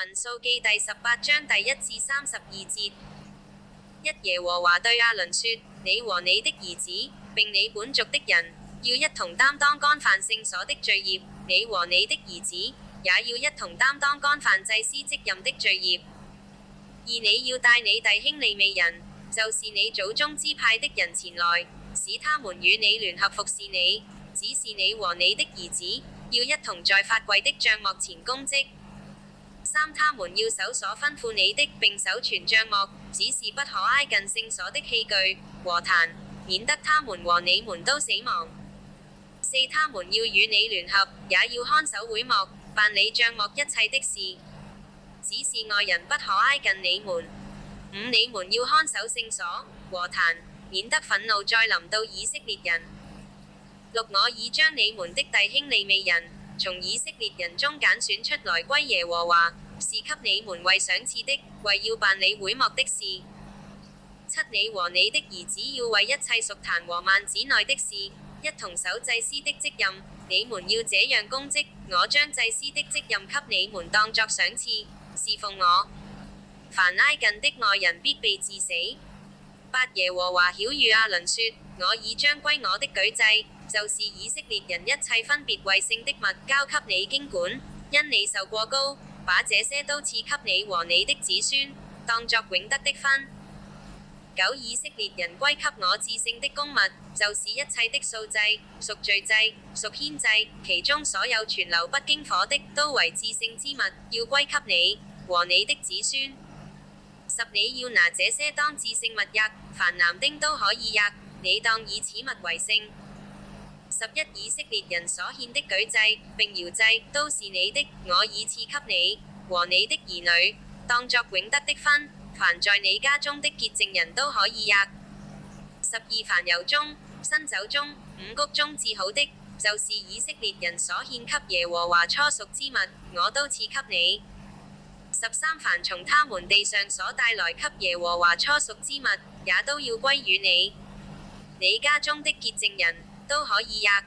民數記第18章第1至32節。1耶和華對亞倫說：你和你的兒子，並你本族的人，要一同擔當干犯聖所的罪孽；你和你的兒子，也要一同擔當干犯祭司職任的罪孽。2你要帶你弟兄利未人，就是你祖宗支派的人前來，使他們與你聯合服侍你。只是你和你的兒子，要一同在法櫃的帳幕前供職。3他們要守所吩咐你的，並守全帳幕，只是不可挨近聖所的器具和壇，免得他們和你們都死亡。4他們要與你聯合，也要看守會幕，辦理帳幕一切的事。只是外人不可挨近你們。5你們要看守聖所和壇，免得憤怒再臨到以色列人。6我已將你們的弟兄利未人，從以色列人中揀選出來歸耶和華，是給你們為賞賜的，為要辦理會幕的事。7你和你的兒子要為一切屬壇和幔子內的事，一同守祭司的職任。你們要這樣供職，我將祭司的職任給你們當作賞賜，侍奉我。凡挨近的外人必被治死。8耶和華曉諭亞倫說：我已將歸我的舉祭，就是以色列人一切分別為聖的物，交給你經管。因你受過膏，把這些都賜給你和你的子孫，當作永得的分。9以色列人歸給我至聖的供物，就是一切的素祭、贖罪祭、贖愆祭，其中所有存留不經火的，都為至聖之物，要歸給你和你的子孫。10你要拿這些當至聖物喫，凡男丁都可以喫，你當以此物為聖。11以色列人所獻的舉祭並搖祭，都是你的，我已賜給你和你的兒女，當作永得的分。凡在你家中的潔淨人都可以喫。12凡油中、新酒中、五穀中治好的，就是以色列人所獻給耶和華初熟之物，我都賜給你。13凡從他們地上所帶來給耶和華初熟之物，也都要歸與你。你家中的潔淨人都可以喫。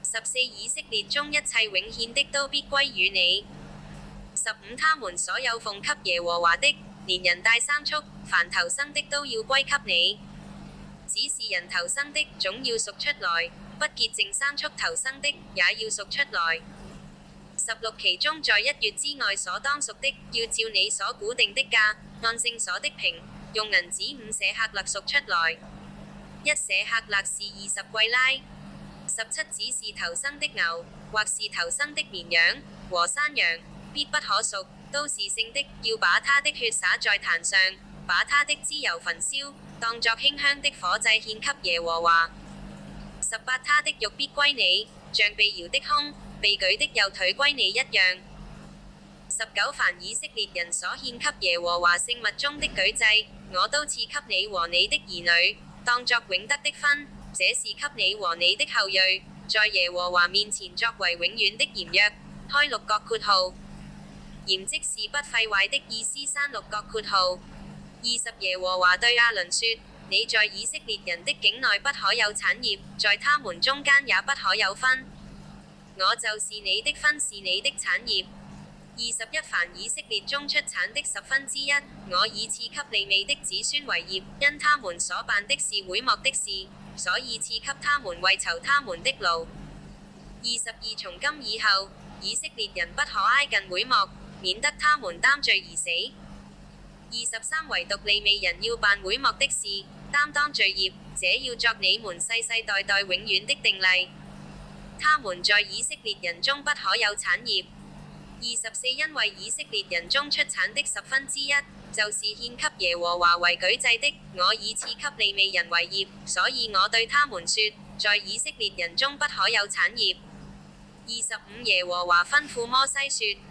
14以色列中一切永獻的都必歸與你。15他們所有奉給耶和華的，連人帶牲畜，凡頭生的都要歸給你。只是人頭生的，總要贖出來；不潔淨牲畜頭生的，也要贖出來。16其中在1月之外所當贖的，要照你所估定的價，按聖所的平，用銀子5舍客勒贖出來。1舍客勒是20貴拉。17只是頭生的牛，或是頭生的綿羊和山羊，必不可贖，都是聖的，要把他的血灑在壇上，把他的脂油焚燒，當作馨香的火祭獻給耶和華。18他的肉必歸你，像被搖的胸、被舉的右腿歸你一樣。19凡以色列人所獻給耶和華聖物中的舉祭，我都賜給你和你的兒女，當作永得的分，這是給你和你的後裔，在耶和華面前作為永遠的鹽約。開6個括號。鹽即是不廢壞的意思，刪6個括號。20耶和華對亞倫說：你在以色列人的境內不可有產業，在他們中間也不可有分。我就是你的分，是你的產業。21凡以色列中出產的1/10，我已賜給利未的子孫為業，因他們所辦的是會幕的事，所以賜給他們為酬他們的勞。22從今以後，以色列人不可挨近會幕，免得他們擔罪而死。23唯獨利未人要辦會幕的事，擔當罪孽，這要作你們世世代代永遠的定例。他們在以色列人中不可有產業。24因為以色列人中出產的1/10，就是獻給耶和華為舉祭的，我已賜給利未人為業，所以我對他們說，在以色列人中不可有產業。25耶和華吩咐摩西說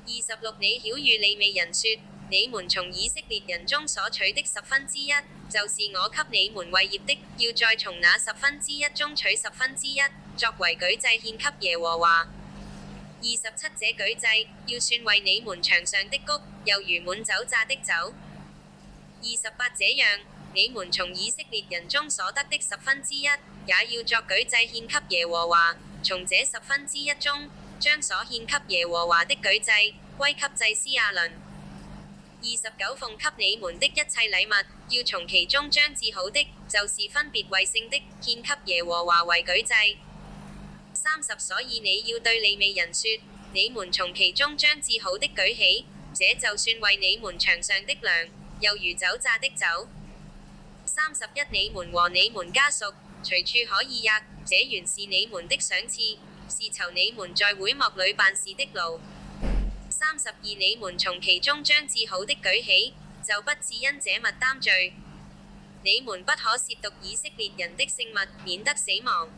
：26你曉諭利未人說，你們從以色列人中所取的1/10，就是我給你們為業的，要再從那1/10中取1/10，作為舉祭獻給耶和華。27這舉祭，要算為你們場上的穀，又如滿酒榨的酒。28這樣，你們從以色列人中所得的1/10，也要作舉祭獻給耶和華。從這1/10中，將所獻給耶和華的舉祭歸給祭司亞倫。29奉給你們的一切禮物，要從其中將至好的，就是分別為聖的，獻給耶和華為舉祭。30所以你要對利未人說，你們從其中將至好的舉起，這就算為你們場上的糧，又如酒榨的酒。31你們和你們家屬，隨處可以喫，這原是你們的賞賜，是酬你們在會幕裏辦事的勞。32你們從其中將至好的舉起，就不致因這物擔罪。你們不可褻瀆以色列人的聖物，免得死亡。